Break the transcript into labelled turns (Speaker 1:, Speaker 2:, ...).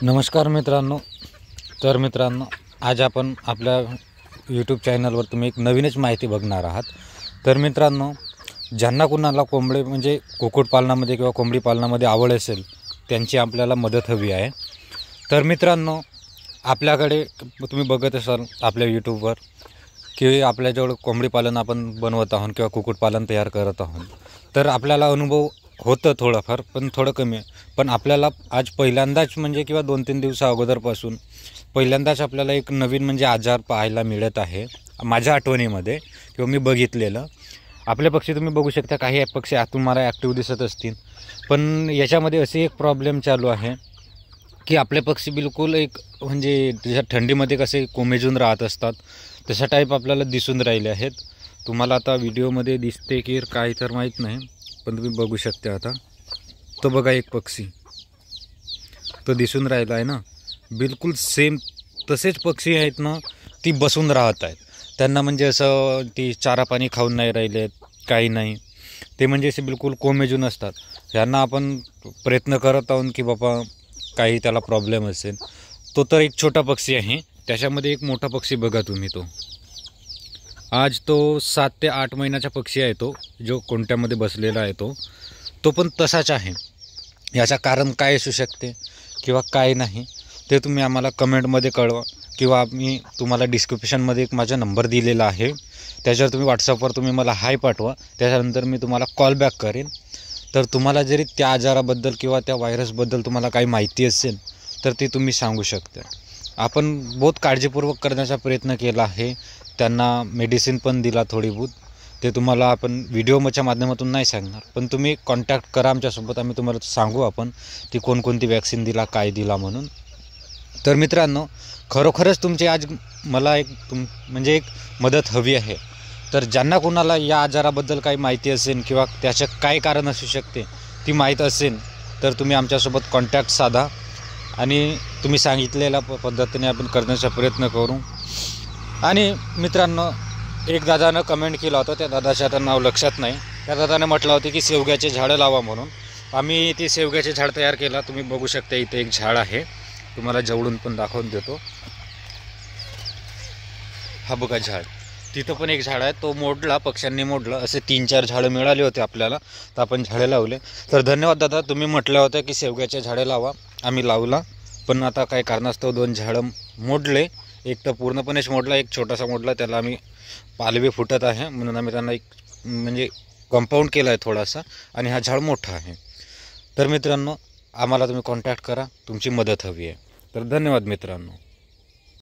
Speaker 1: नमस्कार मित्रांनो. आज आपण आपल्या यूट्यूब चॅनलवर तुम्ही एक नवीनच माहिती बघणार आहात. तर मित्रांनो, ज्यांना कुणाला कोंबडे म्हणजे कुक्कुटपालनामध्ये किंवा कोंबडी पालनामध्ये आवड असेल त्यांची आपल्याला मदत हवी आहे. तर मित्रांनो, आपल्याकडे तुम्ही बघत असाल आपल्या यूट्यूबवर की आपल्याजवळ कोंबडी पालन आपण बनवत आहोत किंवा कुक्कुटपालन तयार करत आहोत. तर आपल्याला अनुभव होतं थोडंफार, पण थोडं कमी आहे. पण आपल्याला आज पहिल्यांदाच म्हणजे किंवा 2-3 दिवसा अगोदरपासून पहिल्यांदाच आपल्याला एक नवीन म्हणजे आजार पाहायला मिळत आहे माझ्या आठवणीमध्ये किंवा मी बघितलेलं. आपले पक्षी तुम्ही बघू शकता, काही पक्षी तुम्हाला ॲक्टिव्ह दिसत असतील, पण याच्यामध्ये अशी एक प्रॉब्लेम चालू आहे की आपले पक्षी बिलकुल एक म्हणजे त्याच्या थंडीमध्ये कसे कोमेजून राहत असतात तशा टाईप आपल्याला दिसून राहिले आहेत. तुम्हाला आता व्हिडिओमध्ये दिसते की काय तर माहीत नाही, पण तुम्ही बघू शकता. आता तो बघा, एक पक्षी तो दिसून राहिला आहे ना, बिलकुल सेम तसेच पक्षी आहेत ना, ती बसून राहत आहेत. त्यांना म्हणजे असं ती चारा पाणी खाऊन नाही राहिलेत, काही नाही. ते म्हणजे असे बिलकुल कोमेजून असतात. यांना आपण प्रयत्न करत आहोत की बाबा काही त्याला प्रॉब्लेम असेल. तो तर एक छोटा पक्षी आहे, त्याच्यामध्ये एक मोठा पक्षी बघा तुम्ही. आज तो 7 ते 8 महिन्याचा पक्षी आहे. तो जो कोणत्यामध्ये बसलेला आहे तो पण तसाच आहे. याचं कारण काय असू शकते किंवा काय नाही ते तुम्ही आम्हाला कमेंटमध्ये कळवा, किंवा मी तुम्हाला डिस्क्रिप्शनमध्ये एक माझा नंबर दिलेला आहे, त्याच्यावर तुम्ही व्हॉट्सअपवर तुम्ही मला हाय पाठवा. त्याच्यानंतर मी तुम्हाला कॉल बॅक करेन. तर तुम्हाला जरी त्या आजाराबद्दल किंवा त्या व्हायरसबद्दल तुम्हाला काही माहिती असेल तर ती तुम्ही सांगू शकता. आपण बहुत काळजीपूर्वक करण्याचा प्रयत्न केला आहे. त्यांना मेडिसिन पण दिला थोडी बहुत. ते तुम्हाला आपण व्हिडिओच्या माध्यमातून नाही सांगणार, पण तुम्ही कॉन्टॅक्ट करा आमच्यासोबत. आम्ही तुम्हाला सांगू आपण की कोणकोणती वॅक्सिन दिला, काय दिला म्हणून. तर मित्रांनो, खरोखरच तुमची आज मला म्हणजे एक मदत हवी आहे. तर ज्यांना कोणाला या आजाराबद्दल काही माहिती असेल किंवा त्याचं काय कारण असू शकते ती माहीत असेल तर तुम्ही आमच्यासोबत कॉन्टॅक्ट साधा आणि तुम्ही सांगितलेल्या पद्धतीने आपण करण्याचा प्रयत्न करू. आणि मित्रांनो, एक दादानं कमेंट केला होता, त्या दादाचं आता नाव लक्षात नाही. त्या दादाने म्हटलं होतं की शेवग्याचे झाडं लावा म्हणून. आम्ही ते शेवग्याचे झाड तयार केला. तुम्ही बघू शकता, इथे एक झाड आहे, तुम्हाला जवळून पण दाखवून देतो. हा बघा झाड, तिथं पण एक झाड आहे, तो मोडला, पक्ष्यांनी मोडलं. असे 3-4 झाडं मिळाले होते आपल्याला, तर आपण झाडे लावले. तर धन्यवाद दादा, तुम्ही म्हटलं होतं की शेवग्याचे झाडे लावा, आम्ही लावला. पण आता काही कारणास्तव 2 झाडं मोडले. एक तर पूर्णपणेच मोडला, एक छोटासा मोडला. त्याला आम्ही पालवी फुटत आहे म्हणून आम्ही त्यांना एक म्हणजे कंपाऊंड केलं आहे थोडासा, आणि हा झाड मोठा आहे. तर मित्रांनो, आम्हाला तुम्ही कॉन्टॅक्ट करा, तुमची मदत हवी आहे. तर धन्यवाद मित्रांनो.